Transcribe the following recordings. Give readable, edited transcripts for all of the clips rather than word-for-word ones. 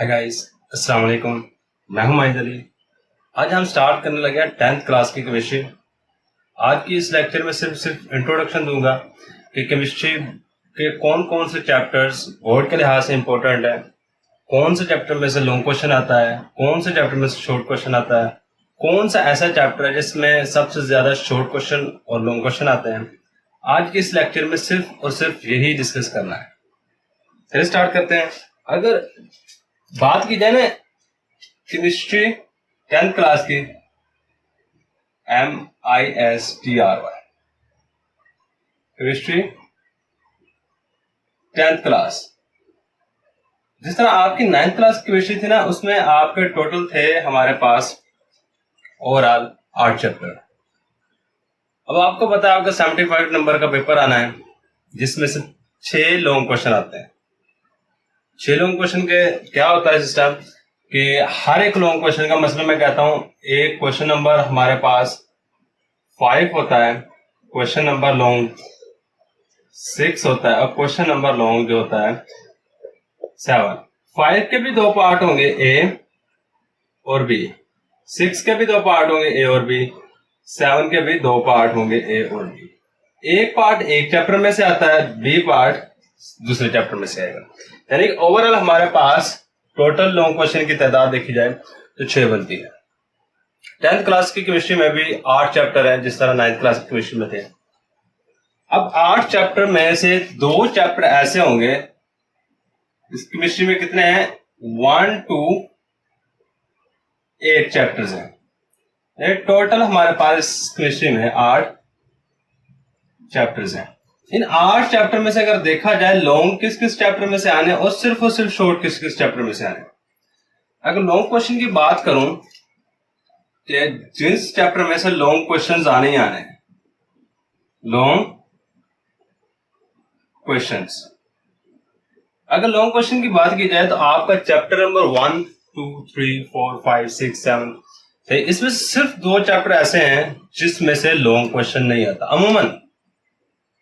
Hi guys, अस्सलाम वालेकुम। मैं हूं माहिद अली। आज हम स्टार्ट करने लगे हैं 10th क्लास की केमिस्ट्री। आज की इस लेक्चर में सिर्फ इंट्रोडक्शन दूंगा कि केमिस्ट्री के कौन कौन से चैप्टर्स बोर्ड के लिहाज से इम्पोर्टेंट है, कौन से चैप्टर में से लॉन्ग क्वेश्चन आता है, कौन से चैप्टर में से शॉर्ट क्वेश्चन आता है, कौन सा ऐसा चैप्टर है जिसमें सबसे ज्यादा शॉर्ट क्वेश्चन और लॉन्ग क्वेश्चन आते हैं। आज के इस लेक्चर में सिर्फ और सिर्फ यही डिस्कस करना है। चलिए स्टार्ट करते हैं। अगर बात की जाए ना केमिस्ट्री 10th क्लास की, MISTRY केमिस्ट्री 10th क्लास, जिस तरह आपकी 9th क्लास की केमिस्ट्री थी ना, उसमें आपके टोटल थे हमारे पास ओवरऑल 8 चैप्टर। अब आपको पता है आपका 75 नंबर का पेपर आना है, जिसमें से 6 लॉन्ग क्वेश्चन आते हैं। 6 लॉन्ग क्वेश्चन के क्या होता है सिस्टम कि हर एक लॉन्ग क्वेश्चन का, मतलब मैं कहता हूं एक क्वेश्चन नंबर हमारे पास 5 होता है, क्वेश्चन नंबर लॉन्ग 6 होता है, और क्वेश्चन नंबर लॉन्ग जो होता है 7। 5 के भी 2 पार्ट होंगे, ए और बी। 6 के भी 2 पार्ट होंगे, ए और बी। 7 के भी 2 पार्ट होंगे, ए और बी। एक पार्ट एक चैप्टर में से आता है, बी पार्ट दूसरे चैप्टर में से आएगा। यानी ओवरऑल हमारे पास टोटल लॉन्ग क्वेश्चन की तादाद देखी जाए तो 6 बनती है। 10th क्लास की केमिस्ट्री में भी 8 चैप्टर हैं, जिस तरह 9th क्लास की केमिस्ट्री में थे। अब 8 चैप्टर में से 2 चैप्टर ऐसे होंगे, इस केमिस्ट्री में कितने हैं, 1 to 8 चैप्टर्स हैं। टोटल हमारे पास केमिस्ट्री में 8 चैप्टर्स हैं। इन 8 चैप्टर में से अगर देखा जाए लॉन्ग किस किस चैप्टर में से आने और सिर्फ शॉर्ट किस किस चैप्टर में से आने। अगर लॉन्ग क्वेश्चन की बात करूं कि जिस चैप्टर में से लॉन्ग क्वेश्चंस आने ही आने हैं, लॉन्ग क्वेश्चंस, अगर लॉन्ग क्वेश्चन की बात की जाए तो आपका चैप्टर नंबर 1, 2, 3, 4, 5, 6, 7, इसमें सिर्फ 2 चैप्टर ऐसे हैं जिसमें से लॉन्ग क्वेश्चन नहीं आता। अमूमन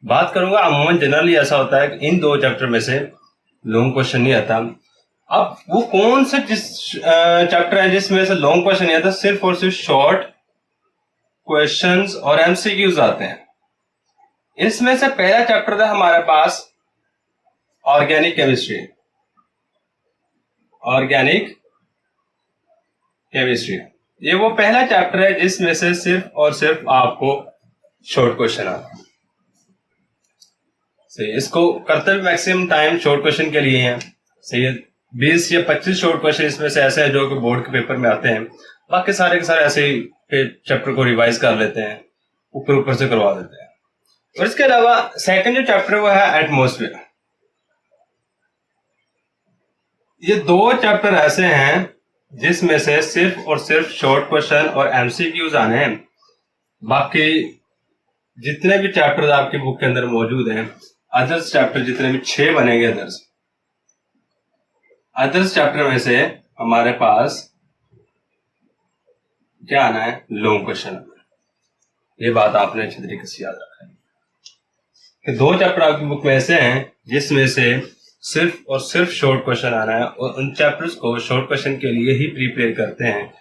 बात करूंगा, अमूमन जनरली ऐसा होता है कि इन 2 चैप्टर में से लॉन्ग क्वेश्चन नहीं आता। अब वो कौन से चैप्टर है जिसमें से लॉन्ग क्वेश्चन नहीं आता, सिर्फ और सिर्फ शॉर्ट क्वेश्चंस और एमसीक्यूज आते हैं। इसमें से पहला चैप्टर था हमारे पास ऑर्गेनिक केमिस्ट्री। ऑर्गेनिक केमिस्ट्री ये वो पहला चैप्टर है जिसमें से सिर्फ और सिर्फ आपको शॉर्ट क्वेश्चन आता है। सही, इसको करते भी मैक्सिमम टाइम शॉर्ट क्वेश्चन के लिए हैं। सही है, 20 या 25 शॉर्ट क्वेश्चन इसमें से ऐसे हैं जो कि बोर्ड के पेपर में आते हैं। बाकी सारे के सारे ऐसे ही चैप्टर को रिवाइज कर लेते हैं, ऊपर से करवा देते हैं। और इसके अलावा सेकंड जो चैप्टर वो है एटमॉस्फेयर। ये 2 चैप्टर ऐसे हैं जिसमें से सिर्फ और सिर्फ शॉर्ट क्वेश्चन और एमसीक्यूज आने हैं। बाकी जितने भी चैप्टर आपकी बुक के अंदर मौजूद हैं, अदर्स चैप्टर जितने भी 6 बनेंगे, अदर्स चैप्टर में से हमारे पास क्या आना है, लॉन्ग क्वेश्चन। ये बात आपने अच्छे तरीके से याद रखा है कि 2 चैप्टर आपकी बुक में ऐसे हैं जिसमें से सिर्फ और सिर्फ शॉर्ट क्वेश्चन आना है, और उन चैप्टर्स को शॉर्ट क्वेश्चन के लिए ही प्रिपेयर करते हैं।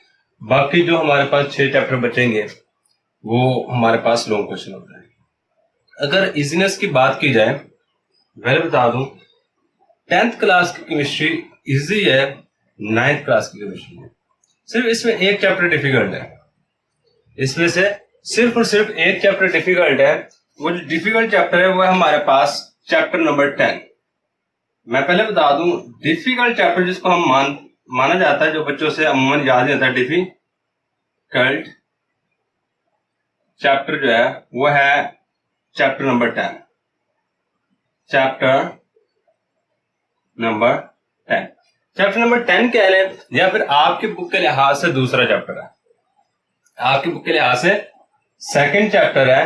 बाकी जो हमारे पास 6 चैप्टर बचेंगे वो हमारे पास लॉन्ग क्वेश्चन होता है। अगर इजीनेस की बात की जाए, पहले बता दूं 10th क्लास की केमिस्ट्री इजी है, 9th क्लास की केमिस्ट्री है। सिर्फ इसमें एक चैप्टर डिफिकल्ट है। इसमें से सिर्फ और सिर्फ एक चैप्टर डिफिकल्ट है। वो जो डिफिकल्ट चैप्टर है वो है हमारे पास चैप्टर नंबर 10। मैं पहले बता दूं, डिफिकल्ट चैप्टर जिसको हम माना जाता है, जो बच्चों से अमूमन याद नहीं आता, डिफिकल्ट चैप्टर जो है वो है chapter number 10। Chapter number 10, chapter number 10 कह लें, या फिर आपकी बुक के लिहाज से दूसरा चैप्टर है। आपकी बुक के लिहाज से सेकंड चैप्टर है,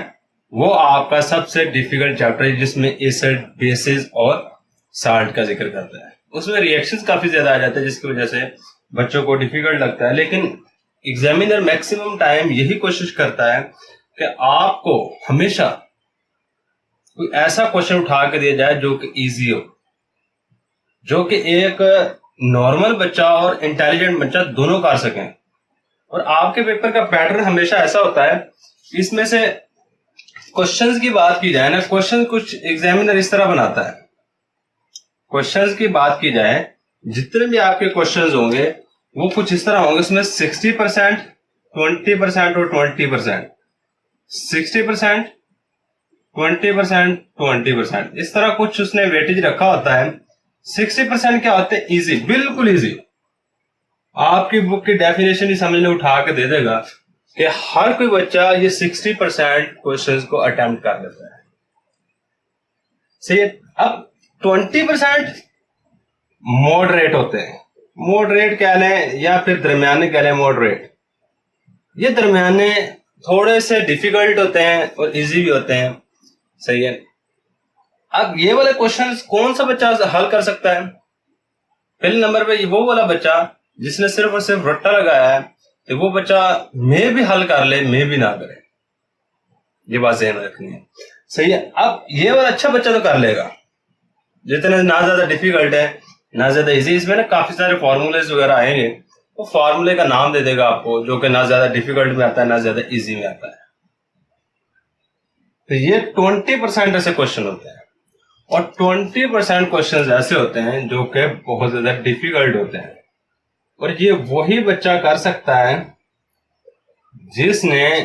वो आपका सबसे डिफिकल्ट चैप्टर है, जिसमें एसिड, बेसिस और साल्ट का जिक्र करता है। उसमें रिएक्शंस काफी ज्यादा आ जाते हैं, जिसकी वजह से बच्चों को डिफिकल्ट लगता है। लेकिन एग्जामिनर मैक्सिमम टाइम यही कोशिश करता है कि आपको हमेशा कोई ऐसा क्वेश्चन उठा के दिया जाए जो कि इजी हो, जो कि एक नॉर्मल बच्चा और इंटेलिजेंट बच्चा दोनों कर सकें। और आपके पेपर का पैटर्न हमेशा ऐसा होता है, इसमें से क्वेश्चंस की बात की जाए ना, क्वेश्चन कुछ एग्जामिनर इस तरह बनाता है। क्वेश्चंस की बात की जाए, जितने भी आपके क्वेश्चंस होंगे वो कुछ इस तरह होंगे, उसमें 60%, 20% और 20%, 60%, 20%, 20%, इस तरह कुछ उसने वेटेज रखा होता है। 60% क्या होते हैं? इजी, बिल्कुल इजी। आपकी बुक की डेफिनेशन ही समझने उठा के दे देगा कि हर कोई बच्चा ये 60% क्वेश्चंस को अटेम्प्ट कर लेता है। सही है। अब 20% मॉडरेट होते हैं, मॉडरेट कह लें या फिर दरमियाने कह लें। मॉडरेट, ये दरमियाने थोड़े से डिफिकल्ट होते हैं और इजी भी होते हैं। सही है। अब ये वाले क्वेश्चंस कौन सा बच्चा हल कर सकता है? पहले नंबर पे वो वाला बच्चा जिसने सिर्फ और सिर्फ रट्टा लगाया है, तो वो बच्चा मैं भी हल कर ले, मैं भी ना करे, ये बात ध्यान रखनी है। सही है। अब ये वाला अच्छा बच्चा तो कर लेगा, जितने ना ज्यादा डिफिकल्ट है ना ज्यादा इजी। इसमें ना काफी सारे फॉर्मूलेज वगैरह आएंगे, वो फॉर्मूले का नाम दे देगा आपको, जो कि ना ज्यादा डिफिकल्ट में आता है ना ज्यादा इजी में आता है। तो ये 20% ऐसे क्वेश्चन होते हैं, और 20% क्वेश्चन ऐसे होते हैं जो कि बहुत ज्यादा डिफिकल्ट होते हैं। और ये वही बच्चा कर सकता है जिसने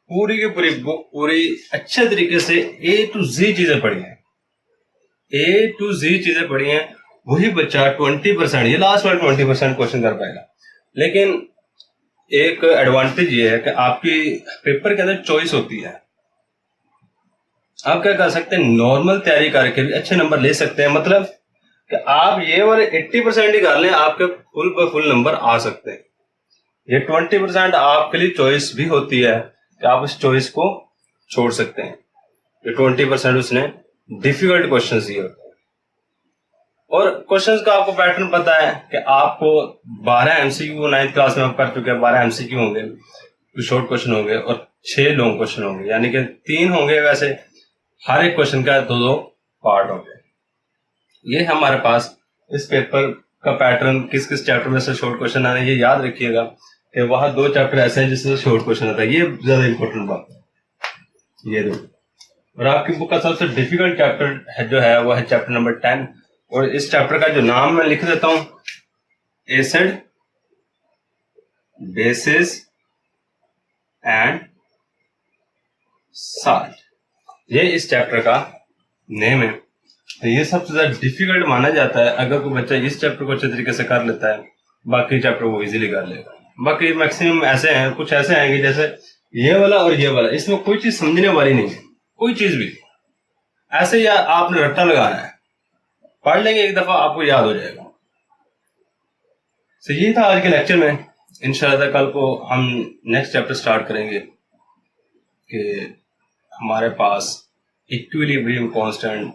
पूरी की पूरी बुक पूरी अच्छे तरीके से A to Z चीजें पढ़ी हैं। A to Z चीजें पढ़ी हैं, वही बच्चा 20%, ये लास्ट वाला 20% क्वेश्चन कर पाएगा। लेकिन एक एडवांटेज ये है कि आपकी पेपर के अंदर चॉइस होती है। आप क्या कर सकते हैं, नॉर्मल तैयारी करके भी अच्छे नंबर ले सकते हैं। मतलब कि आप ये वाले 80% ही कर लें, आपके फुल पर फुल नंबर आ सकते हैं। ये 20% आपके लिए चॉइस भी होती है कि आप उस चॉइस को छोड़ सकते हैं। ये 20% उसने डिफिकल्ट क्वेश्चन दिए होते हैं। और क्वेश्चंस का आपको पैटर्न पता है कि आपको 12 MCQ 9th क्लास में आप कर चुके हैं, 12 MCQ होंगे, कुछ शॉर्ट क्वेश्चन होंगे और 6 लॉन्ग क्वेश्चन होंगे, यानी कि 3 होंगे। वैसे हर एक क्वेश्चन का 2-2 पार्ट होंगे। ये हमारे पास इस पेपर का पैटर्न, किस किस चैप्टर में से शॉर्ट क्वेश्चन आने, ये याद रखिएगा कि वहां 2 चैप्टर ऐसे हैं जिसमें शॉर्ट क्वेश्चन आता है। ये ज्यादा इंपॉर्टेंट बात है। ये 2, और आपकी बुक का सबसे डिफिकल्ट चैप्टर है जो है वो है चैप्टर नंबर 10। और इस चैप्टर का जो नाम मैं लिख देता हूं, एसिड, बेसिस एंड साल्ट, ये इस चैप्टर का नेम है। तो ये सबसे ज्यादा डिफिकल्ट माना जाता है। अगर कोई बच्चा इस चैप्टर को अच्छे तरीके से कर लेता है, बाकी चैप्टर वो इजीली कर लेगा। बाकी मैक्सिमम ऐसे हैं, कुछ ऐसे आएंगे जैसे ये वाला और ये वाला, इसमें कोई चीज समझने वाली नहीं है, कोई चीज भी। ऐसे ही आपने रट्टा लगाना है, पढ़ लेंगे एक दफा, आपको याद हो जाएगा। तो ये था आज के लेक्चर में। इंशाल्लाह कल को हम नेक्स्ट चैप्टर स्टार्ट करेंगे कि हमारे पास इक्विलिब्रियम कांस्टेंट,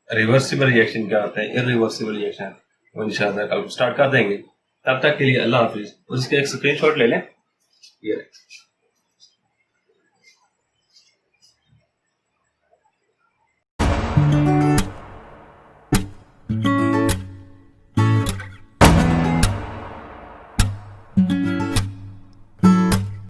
रिवर्सिबल रिएक्शन क्या होता है, इरिवर्सिबल रिएक्शन, वो इंशाल्लाह कल स्टार्ट कर देंगे। तब तक के लिए अल्लाह हाफिज। और इसके एक स्क्रीनशॉट ले लें, ये